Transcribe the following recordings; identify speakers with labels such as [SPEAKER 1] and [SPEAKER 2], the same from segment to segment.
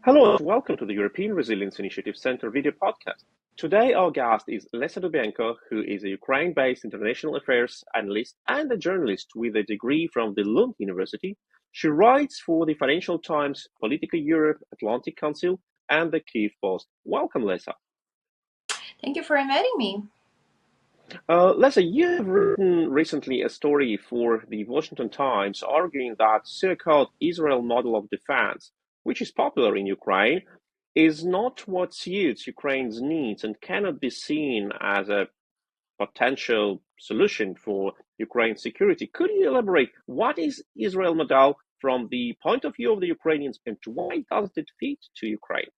[SPEAKER 1] Hello and welcome to the European Resilience Initiative Center video podcast. Today our guest is Lesia Dubenko, who is a Ukraine-based international affairs analyst and a journalist with a degree from the Lund University. She writes for the Financial Times, Political Europe, Atlantic Council, and the Kyiv Post. Welcome, Lesia.
[SPEAKER 2] Thank you for inviting me.
[SPEAKER 1] Lesia, you have written recently a story for the Washington Times arguing that so-called Israel model of defense, which is popular in Ukraine, is not what suits Ukraine's needs and cannot be seen as a potential solution for Ukraine's security. Could you elaborate what is Israel model from the point of view of the Ukrainians and why does it fit to Ukraine?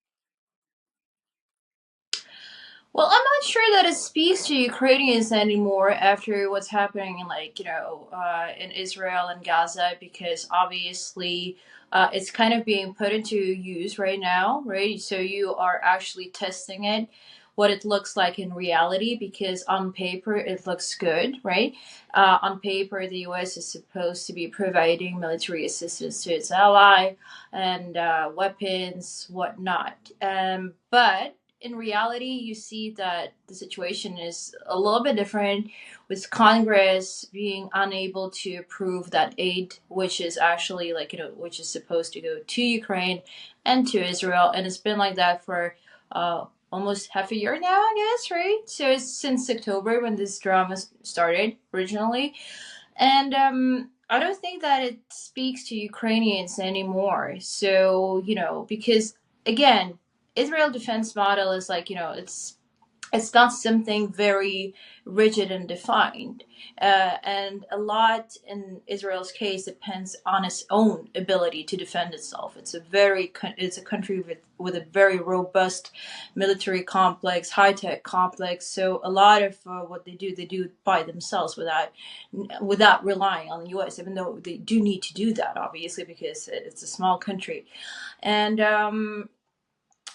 [SPEAKER 2] Well, I'm not sure that it speaks to Ukrainians anymore after what's happening in Israel and Gaza, because obviously it's kind of being put into use right now, right? So you are actually testing it, what it looks like in reality, because on paper it looks good, right? On paper, the U.S. is supposed to be providing military assistance to its ally and weapons, whatnot. But in reality, you see that the situation is a little bit different, with Congress being unable to approve that aid, which is actually which is supposed to go to Ukraine and to Israel. And it's been like that for almost half a year now, I guess, right? So it's since October when this drama started originally. And I don't think that it speaks to Ukrainians anymore. So, because again, Israel defense model is it's not something very rigid and defined, and a lot in Israel's case depends on its own ability to defend itself. It's a country with a very robust military complex, high tech complex. So a lot of what they do by themselves without relying on the U.S. Even though they do need to do that, obviously, because it's a small country, and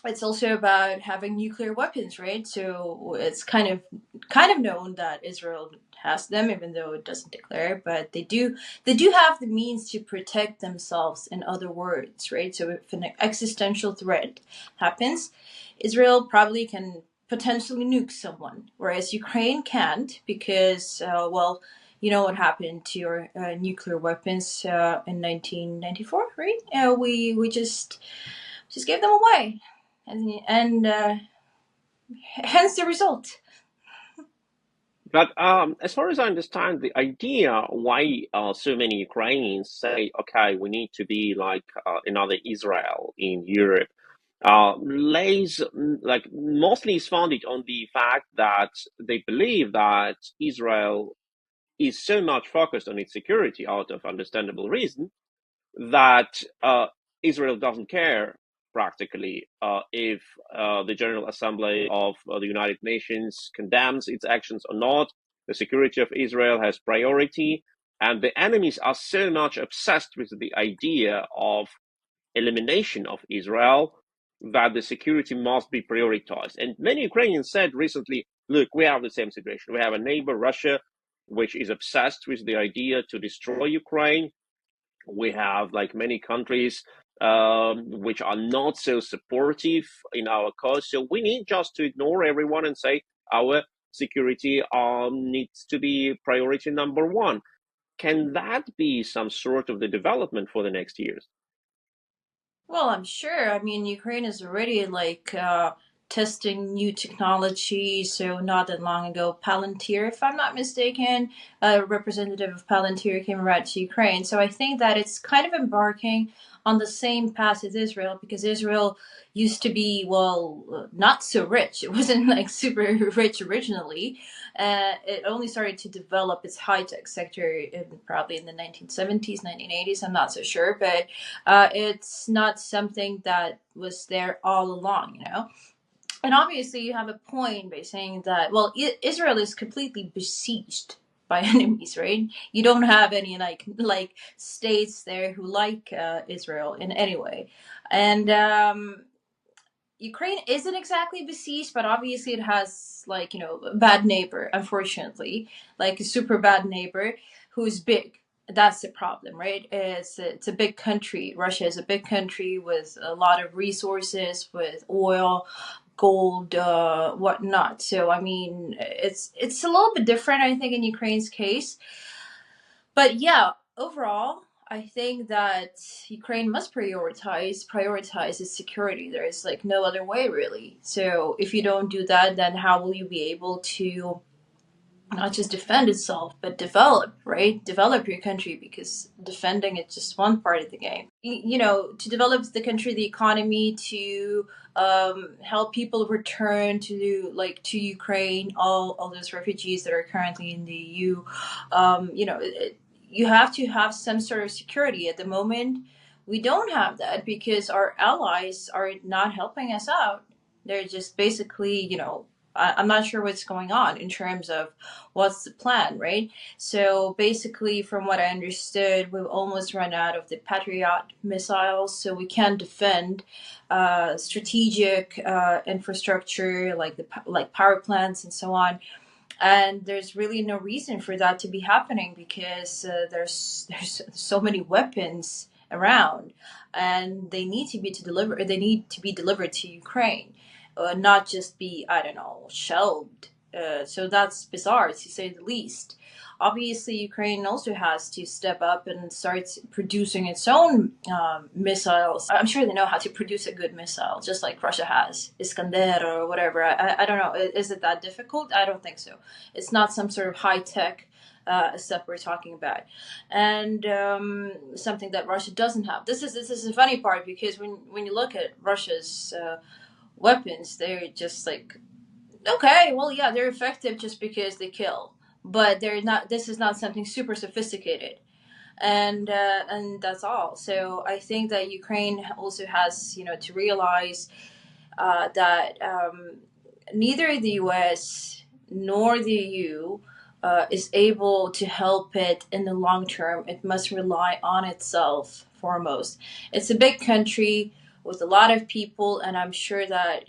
[SPEAKER 2] it's also about having nuclear weapons, right? So it's kind of known that Israel has them, even though it doesn't declare. But they do have the means to protect themselves. In other words, right? So if an existential threat happens, Israel probably can potentially nuke someone, whereas Ukraine can't because, well, you know what happened to your nuclear weapons in 1994, right? We just gave them away, and hence the result.
[SPEAKER 1] But as far as I understand, the idea why so many Ukrainians say, okay, we need to be like another Israel in Europe, lays like mostly is founded on the fact that they believe that Israel is so much focused on its security out of understandable reason that Israel doesn't care practically if the General Assembly of the United Nations condemns its actions or not. The security of Israel has priority, and the enemies are so much obsessed with the idea of elimination of Israel that the security must be prioritized. And many Ukrainians said recently, look, we have the same situation. We have a neighbor, Russia, which is obsessed with the idea to destroy Ukraine. We have like many countries which are not so supportive in our cause. So we need just to ignore everyone and say our security needs to be priority number one. Can that be some sort of the development for the next years?
[SPEAKER 2] Well, I'm sure. I mean, Ukraine is already testing new technology. So not that long ago, Palantir, if I'm not mistaken, a representative of Palantir came right to Ukraine. So I think that it's kind of embarking on the same path as Israel, because Israel used to be, well, not so rich. It wasn't like super rich originally. It only started to develop its high tech sector probably in the 1970s, 1980s. I'm not so sure, but it's not something that was there all along. And obviously, you have a point by saying that, well, Israel is completely besieged by enemies, right? You don't have any like states there who like Israel in any way, and Ukraine isn't exactly besieged, but obviously it has a bad neighbor, unfortunately, like a super bad neighbor who's big. That's the problem, right? It's a big country. Russia is a big country with a lot of resources, with oil, gold, whatnot. So I mean, it's a little bit different, I think, in Ukraine's case. But yeah, overall, I think that Ukraine must prioritize its security. There is like no other way really. So if you don't do that, then how will you be able to not just defend itself, but develop, right? Develop your country, because defending is just one part of the game. You know, to develop the country, the economy, to help people return to to Ukraine, all those refugees that are currently in the EU. You have to have some sort of security. At the moment, we don't have that because our allies are not helping us out. They're just basically, I'm not sure what's going on in terms of what's the plan, right? So basically, from what I understood, we've almost run out of the Patriot missiles, so we can't defend strategic infrastructure like power plants and so on. And there's really no reason for that to be happening because there's so many weapons around, and they need to be delivered to Ukraine, not just be, I don't know, shelved. So that's bizarre to say the least. Obviously, Ukraine also has to step up and start producing its own missiles. I'm sure they know how to produce a good missile, just like Russia has, Iskander or whatever. I don't know. Is it that difficult? I don't think so. It's not some sort of high tech stuff we're talking about, and something that Russia doesn't have. This is the funny part, because when you look at Russia's weapons, they're just like, okay, well, yeah, they're effective just because they kill, but they're not. This is not something super sophisticated, and that's all. So I think that Ukraine also has, to realize that neither the U.S. nor the EU is able to help it in the long term. It must rely on itself foremost. It's a big country with a lot of people, and I'm sure that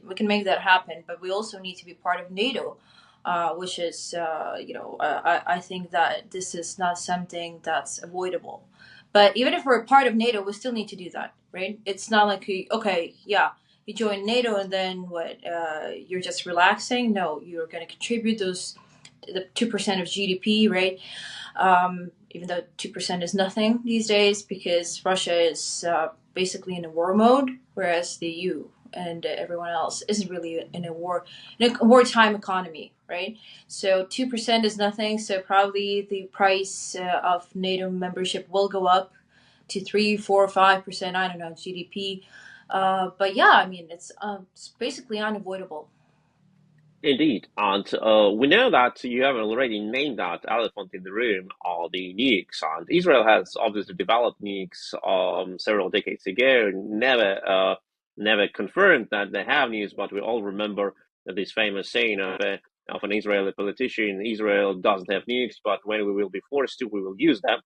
[SPEAKER 2] we can make that happen. But we also need to be part of NATO, which is I think that this is not something that's avoidable. But even if we're a part of NATO, we still need to do that, right? It's not like okay, yeah, you join NATO and then what? You're just relaxing. No, you're going to contribute the 2% of GDP, right? Even though 2% is nothing these days, because Russia is basically in a war mode, whereas the EU and everyone else isn't really in a wartime economy, right? So 2% is nothing. So probably the price of NATO membership will go up to 3, 4, 5%. I don't know, GDP. But yeah, I mean, it's basically unavoidable.
[SPEAKER 1] Indeed, and we know that you have already named that elephant in the room, the nukes. And Israel has obviously developed nukes several decades ago, never confirmed that they have nukes. But we all remember this famous saying of an Israeli politician: "Israel doesn't have nukes, but when we will be forced to, we will use them."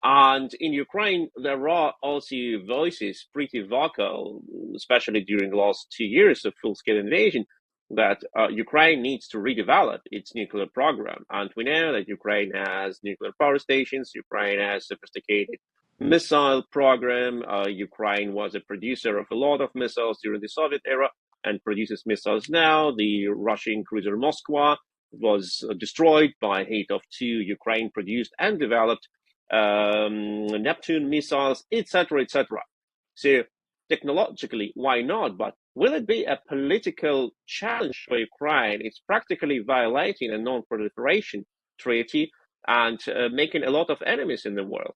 [SPEAKER 1] And in Ukraine, there are also voices pretty vocal, especially during the last 2 years of full-scale invasion, that Ukraine needs to redevelop its nuclear program. And we know that Ukraine has nuclear power stations, Ukraine has sophisticated missile program. Ukraine was a producer of a lot of missiles during the Soviet era and produces missiles now. The Russian cruiser Moskva was destroyed by hate of two Ukraine-produced and developed Neptune missiles, etc., etc. So technologically, why not? But will it be a political challenge for Ukraine? It's practically violating a non-proliferation treaty and making a lot of enemies in the world.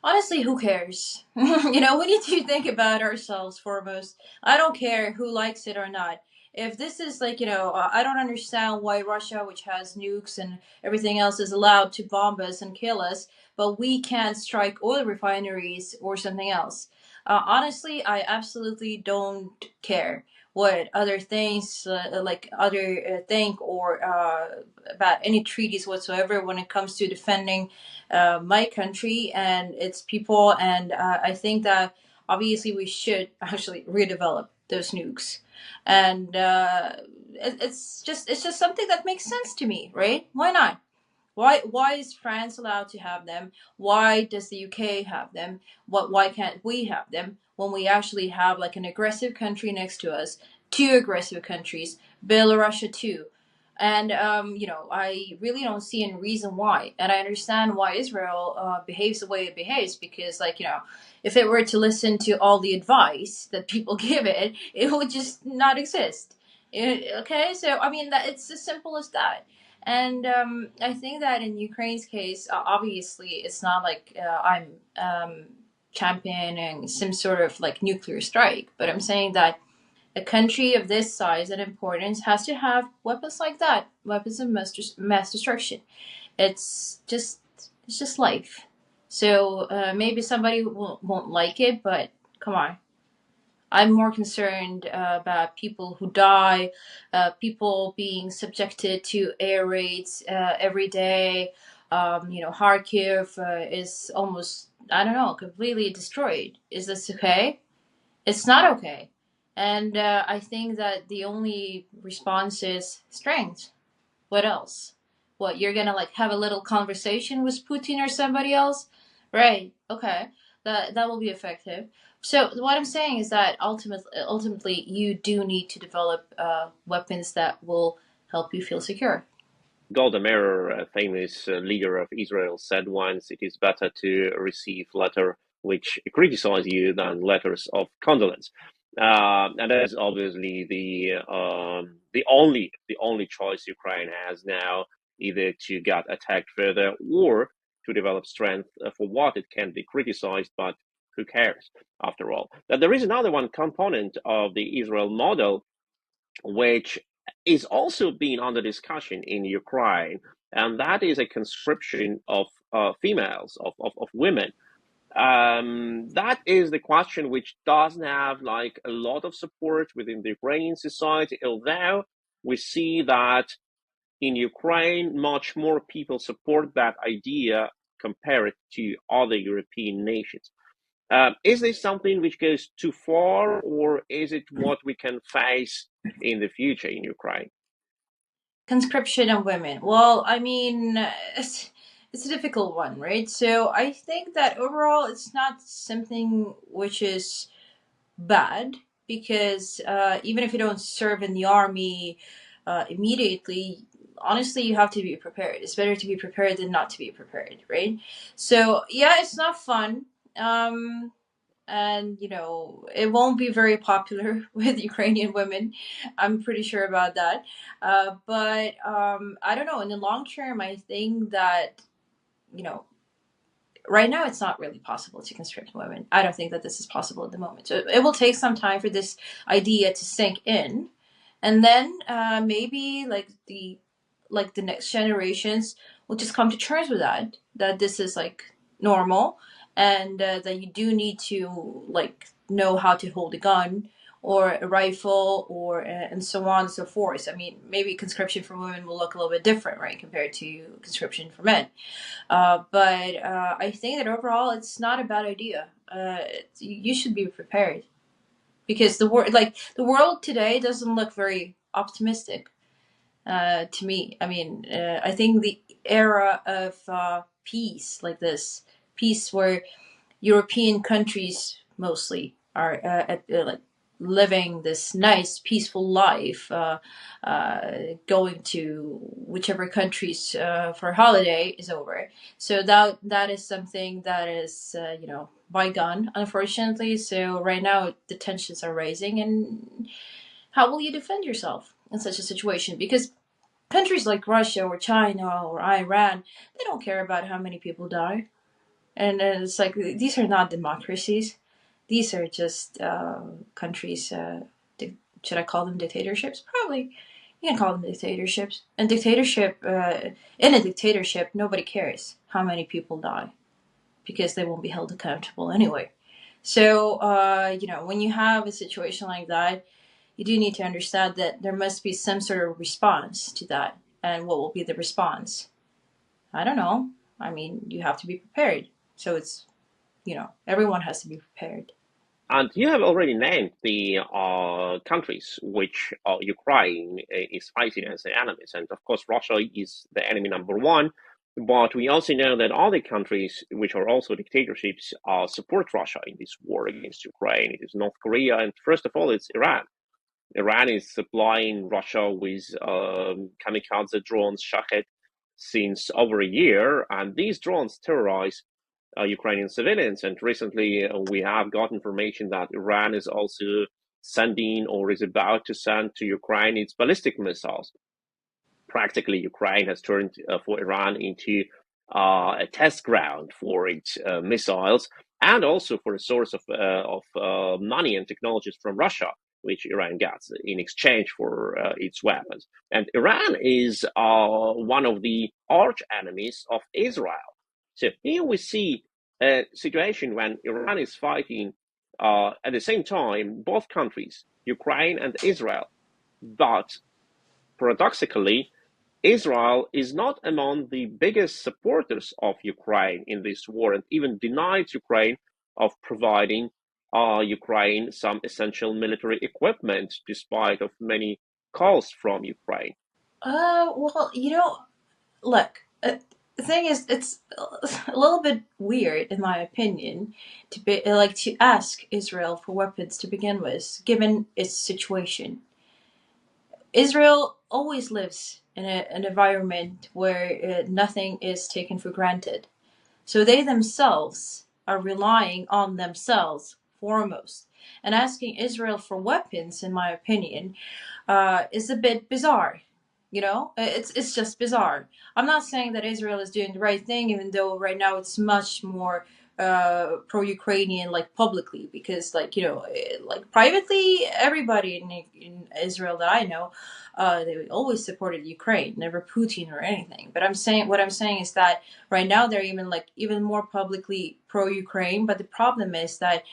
[SPEAKER 2] Honestly, who cares? We need to think about ourselves foremost. I don't care who likes it or not. If this is like, I don't understand why Russia, which has nukes and everything else, is allowed to bomb us and kill us, but we can't strike oil refineries or something else. Honestly, I absolutely don't care what other things, like other think, or about any treaties whatsoever when it comes to defending my country and its people. And I think that obviously we should actually redevelop those nukes. And it's just something that makes sense to me, right? Why not? Why is France allowed to have them? Why does the UK have them? Why can't we have them when we actually have like an aggressive country next to us, two aggressive countries, Belarus too? And I really don't see any reason why. And I understand why Israel behaves the way it behaves, because if it were to listen to all the advice that people give it, it would just not exist. Okay, so I mean that it's as simple as that. And I think that in Ukraine's case, obviously, it's not like I'm championing some sort of like nuclear strike, but I'm saying that a country of this size and importance has to have weapons like that, weapons of mass destruction. It's just life. So maybe somebody won't like it, but come on. I'm more concerned about people who die, people being subjected to air raids every day. Kharkiv is almost, I don't know, completely destroyed. Is this okay? It's not okay. And I think that the only response is strength. What else? What, you're gonna like have a little conversation with Putin or somebody else? Right. Okay. That will be effective. So what I'm saying is that ultimately you do need to develop weapons that will help you feel secure.
[SPEAKER 1] Golda Meir, a famous leader of Israel, said once, "It is better to receive letter which criticize you than letters of condolence." And that is obviously the only choice Ukraine has now, either to get attacked further or to develop strength for what it can be criticized, but who cares after all? But there is another one component of the Israel model which is also being under discussion in Ukraine, and that is a conscription of females, of women. That is the question which doesn't have like a lot of support within the Ukrainian society, although we see that in Ukraine, much more people support that idea compared to other European nations. Is this something which goes too far, or is it what we can face in the future in Ukraine?
[SPEAKER 2] Conscription of women. Well, I mean, it's a difficult one, right? So I think that overall it's not something which is bad, because even if you don't serve in the army immediately, honestly, you have to be prepared. It's better to be prepared than not to be prepared, right? So yeah, it's not fun. And it won't be very popular with Ukrainian women. I'm pretty sure about that. But I don't know. In the long term, I think that you know right now it's not really possible to conscript women. I don't think that this is possible at the moment. So it will take some time for this idea to sink in, and then maybe like the next generations will just come to terms with that this is like normal, and that you do need to like know how to hold a gun or a rifle or and so on and so forth. I mean, maybe conscription for women will look a little bit different, right, compared to conscription for men. But I think that overall, it's not a bad idea. You should be prepared, because the world today doesn't look very optimistic to me. I mean, I think the era of peace, like this peace where European countries mostly are like living this nice, peaceful life, going to whichever countries for holiday is over. So that is something that is bygone, unfortunately. So right now the tensions are rising, and how will you defend yourself in such a situation? Because countries like Russia or China or Iran, they don't care about how many people die. And it's like these are not democracies. These are just countries. Should I call them dictatorships? Probably. You can call them dictatorships. And in a dictatorship, nobody cares how many people die, because they won't be held accountable anyway. So, when you have a situation like that, you do need to understand that there must be some sort of response to that. And what will be the response? I don't know. I mean, you have to be prepared. So everyone has to be prepared.
[SPEAKER 1] And you have already named the countries which Ukraine is fighting as the enemies. And of course, Russia is the enemy number one. But we also know that other countries, which are also dictatorships, support Russia in this war against Ukraine. It is North Korea, and first of all, it's Iran. Iran is supplying Russia with kamikaze drones, Shahed, since over a year, and these drones terrorize Ukrainian civilians. And recently, we have got information that Iran is also sending or is about to send to Ukraine its ballistic missiles. Practically, Ukraine has turned for Iran into a test ground for its missiles and also for a source of money and technologies from Russia, which Iran gets in exchange for its weapons. And Iran is one of the arch enemies of Israel. So here we see a situation when Iran is fighting at the same time both countries, Ukraine and Israel. But paradoxically, Israel is not among the biggest supporters of Ukraine in this war and even denied Ukraine of providing Ukraine some essential military equipment despite of many calls from Ukraine.
[SPEAKER 2] Well, look, the thing is, it's a little bit weird, in my opinion, to be like to ask Israel for weapons to begin with, given its situation. Israel always lives in an environment where nothing is taken for granted. So they themselves are relying on themselves foremost. And asking Israel for weapons, in my opinion, is a bit bizarre. It's just bizarre. I'm not saying that Israel is doing the right thing, even though right now it's much more pro-Ukrainian, like publicly, because like privately, everybody in Israel that I know, they always supported Ukraine, never Putin or anything. But what I'm saying is that right now they're even more publicly pro-Ukraine. But the problem is that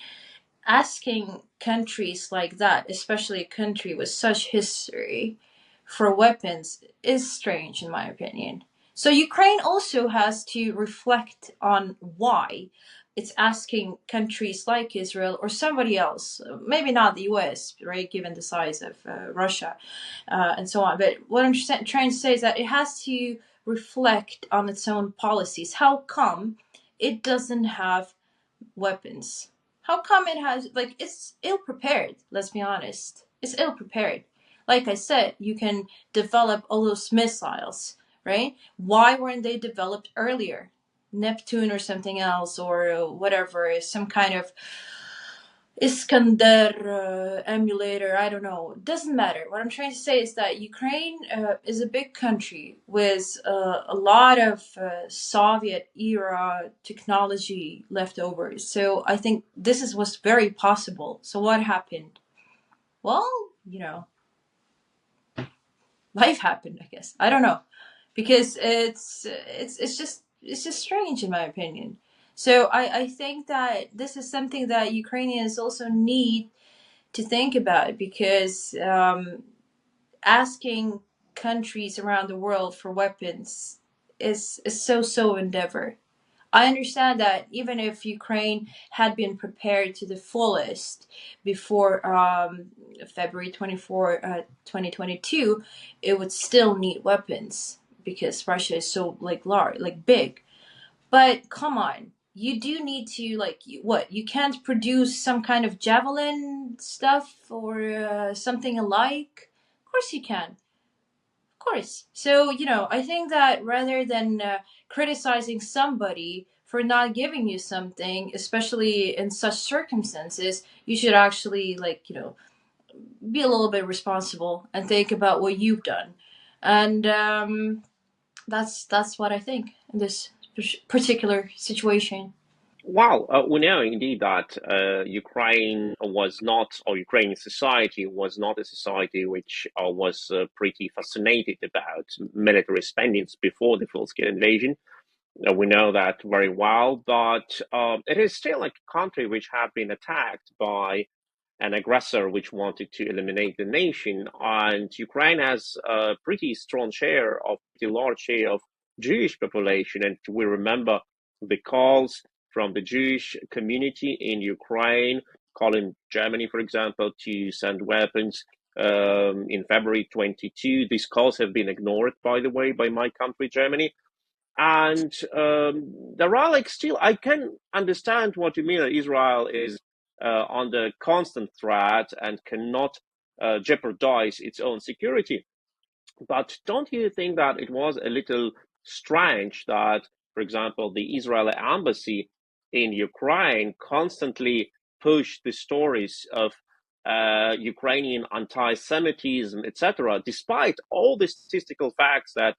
[SPEAKER 2] asking countries like that, especially a country with such history, for weapons is strange, in my opinion. So Ukraine also has to reflect on why it's asking countries like Israel or somebody else, maybe not the US, right, given the size of Russia and so on. But what I'm trying to say is that it has to reflect on its own policies. How come it doesn't have weapons? How come it has, like, it's ill prepared, let's be honest. It's ill prepared. Like I said, you can develop all those missiles, right? Why weren't they developed earlier? Neptune or something else, or whatever, some kind of Iskander emulator, I don't know. Doesn't matter. What I'm trying to say is that Ukraine is a big country with a lot of Soviet era technology left over. So I think was very possible. So what happened? Well, you know, life happened, I guess. I don't know, because it's just strange, in my opinion. So I think that this is something that Ukrainians also need to think about, because asking countries around the world for weapons is so endeavor. I understand that even if Ukraine had been prepared to the fullest before February 24, 2022, it would still need weapons because Russia is so like large, like big. But come on, you do need to, like, what? You can't produce some kind of javelin stuff or something alike? Of course you can. Of course. So, I think that rather than criticizing somebody for not giving you something, especially in such circumstances, you should actually, like, be a little bit responsible and think about what you've done. And that's what I think in this particular situation.
[SPEAKER 1] Well, we know indeed that Ukraine was not, or Ukrainian society was not a society which was pretty fascinated about military spendings before the full-scale invasion. We know that very well, but it is still like a country which had been attacked by an aggressor which wanted to eliminate the nation. And Ukraine has a pretty strong share of the large share of Jewish population. And we remember the calls from the Jewish community in Ukraine, calling Germany, for example, to send weapons in February 22. These calls have been ignored, by the way, by my country, Germany. And there are like still, I can understand what you mean. Israel is under constant threat and cannot jeopardize its own security. But don't you think that it was a little strange that, for example, the Israeli embassy in Ukraine constantly pushed the stories of Ukrainian anti-Semitism, etc., despite all the statistical facts that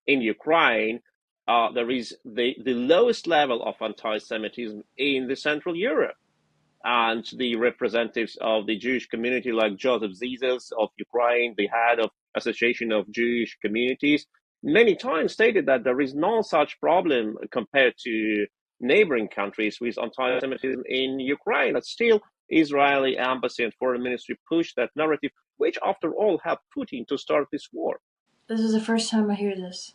[SPEAKER 1] in Ukraine there is the lowest level of anti-Semitism in the Central Europe, and the representatives of the Jewish community, like Joseph Zizels of Ukraine, the head of Association of Jewish Communities, many times stated that there is no such problem compared to neighboring countries with anti-Semitism in Ukraine. But still, Israeli embassy and foreign ministry push that narrative, which after all helped Putin to start this war.
[SPEAKER 2] This is the first time I hear this.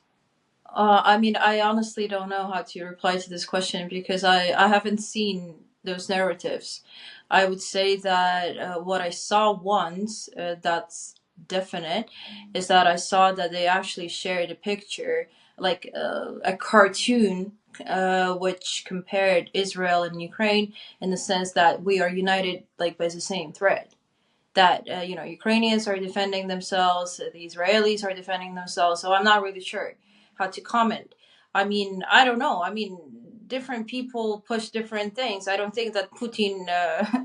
[SPEAKER 2] I mean, I honestly don't know how to reply to this question because I haven't seen those narratives. I would say that what I saw once, that's definite, is that I saw that they actually shared a picture, like a cartoon, which compared Israel and Ukraine in the sense that we are united like by the same thread, that Ukrainians are defending themselves, the Israelis are defending themselves. So I'm not really sure how to comment. I mean, I don't know. I mean, different people push different things. I don't think that Putin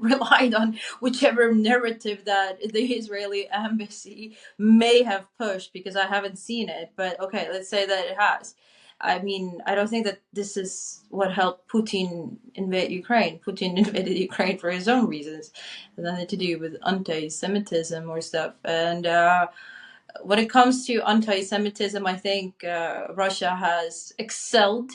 [SPEAKER 2] relied on whichever narrative that the Israeli embassy may have pushed, because I haven't seen it. But okay, let's say that it has. I mean, I don't think that this is what helped Putin invade Ukraine. Putin invaded Ukraine for his own reasons, nothing to do with anti-Semitism or stuff. And when it comes to anti-Semitism, I think Russia has excelled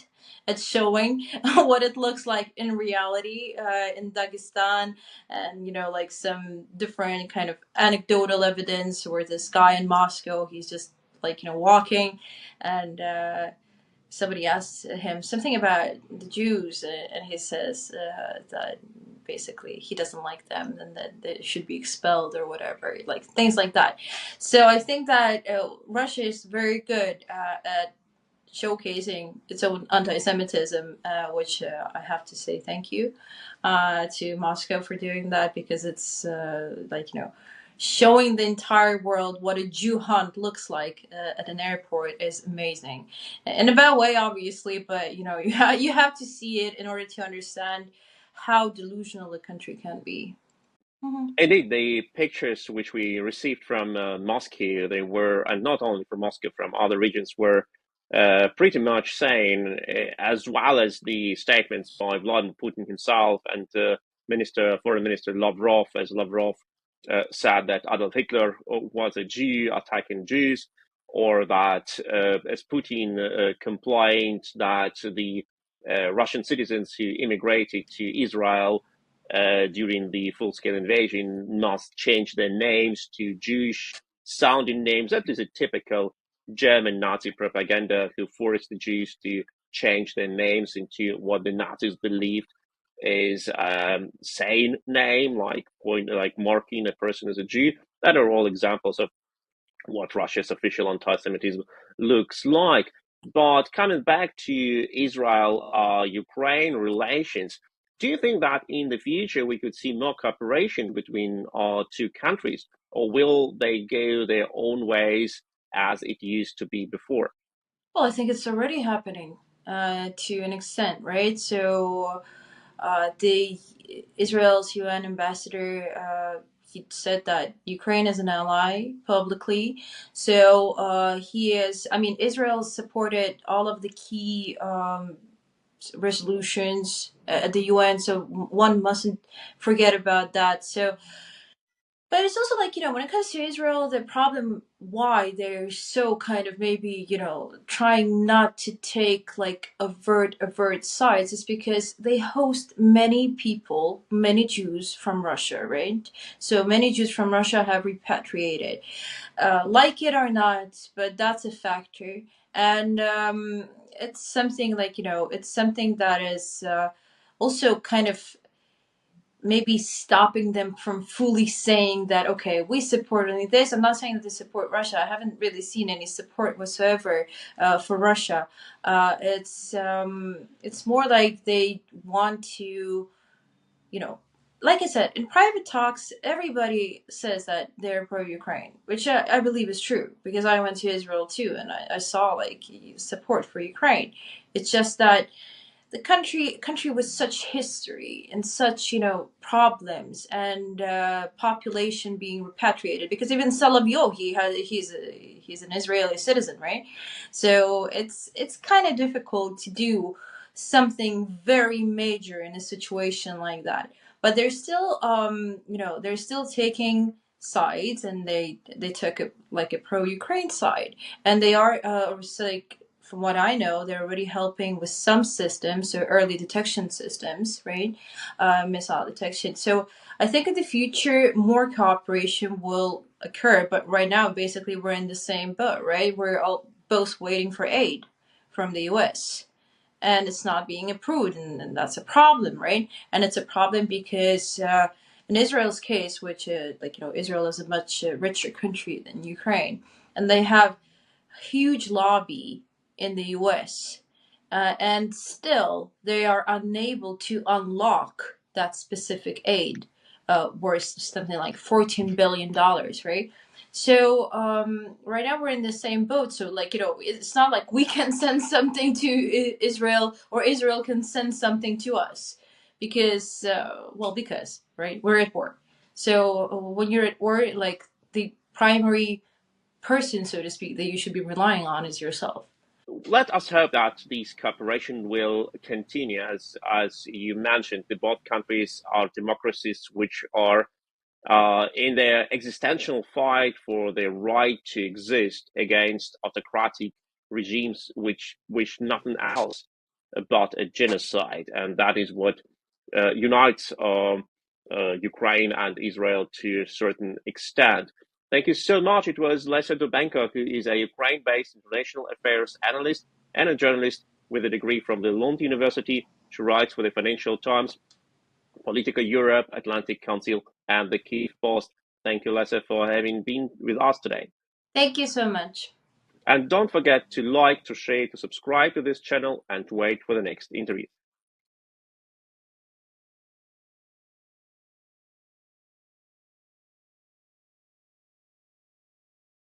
[SPEAKER 2] at showing what it looks like in reality in Dagestan, and like some different kind of anecdotal evidence where this guy in Moscow, he's just like walking, and somebody asked him something about the Jews, and he says that basically he doesn't like them and that they should be expelled or whatever, like things like that. So I think that Russia is very good at showcasing its own anti-Semitism, which I have to say thank you to Moscow for doing that, because it's like showing the entire world what a Jew hunt looks like at an airport is amazing. In a bad way, obviously, but you have to see it in order to understand how delusional a country can be. Hmm.
[SPEAKER 1] Indeed, the pictures which we received from Moscow, they were, and not only from Moscow, from other regions, were pretty much saying, as well as the statements by Vladimir Putin himself and Foreign Minister Lavrov, as Lavrov said that Adolf Hitler was a Jew attacking Jews, or that as Putin complained that the Russian citizens who immigrated to Israel during the full-scale invasion must change their names to Jewish-sounding names. That is a typical German Nazi propaganda, who forced the Jews to change their names into what the Nazis believed is sane name, like marking a person as a Jew. That are all examples of what Russia's official anti-Semitism looks like. But coming back to Israel-Ukraine relations, do you think that in the future we could see more cooperation between our two countries, or will they go their own ways as it used to be before?
[SPEAKER 2] Well, I think it's already happening to an extent, right? So the Israel's UN ambassador, he said that Ukraine is an ally publicly. So he is. I mean, Israel supported all of the key resolutions at the UN. So one mustn't forget about that. So, but it's also like, when it comes to Israel, the problem why they're so kind of maybe, trying not to take like avert sides is because they host many people, many Jews from Russia, right? So many Jews from Russia have repatriated, like it or not, but that's a factor. And it's something like, it's something that is also kind of maybe stopping them from fully saying that, okay, we support only this. I'm not saying that they support Russia. I haven't really seen any support whatsoever for Russia. It's more like they want to, you know, like I said, in private talks, everybody says that they're pro-Ukraine, which I believe is true because I went to Israel too, and I saw like support for Ukraine. It's just that the country with such history and such problems and population being repatriated, because even Salavyo, he's an Israeli citizen, right? So it's kind of difficult to do something very major in a situation like that, but they're still they're still taking sides, and they took a pro-Ukraine side, and they are like, from what I know, they're already helping with some systems, so early detection systems, right? Missile detection. So I think in the future, more cooperation will occur. But right now, basically, we're in the same boat, right? We're all both waiting for aid from the US, and it's not being approved. And that's a problem, right? And it's a problem because in Israel's case, which, Israel is a much richer country than Ukraine, and they have huge lobby in the US, and still they are unable to unlock that specific aid, worth something like $14 billion, right? So right now we're in the same boat. So it's not like we can send something to Israel or Israel can send something to us, because because right, we're at war. So when you're at war, like, the primary person, so to speak, that you should be relying on is yourself.
[SPEAKER 1] Let us hope that this cooperation will continue. As you mentioned, the both countries are democracies which are in their existential fight for their right to exist against autocratic regimes which wish nothing else but a genocide. And that is what unites Ukraine and Israel to a certain extent. Thank you so much. It was Lesia Dubenko, who is a Ukraine-based international affairs analyst and a journalist with a degree from the Lund University. She writes for the Financial Times, Political Europe, Atlantic Council, and the Kyiv Post. Thank you, Lesia, for having been with us today.
[SPEAKER 2] Thank you so much.
[SPEAKER 1] And don't forget to like, to share, to subscribe to this channel, and to wait for the next interview.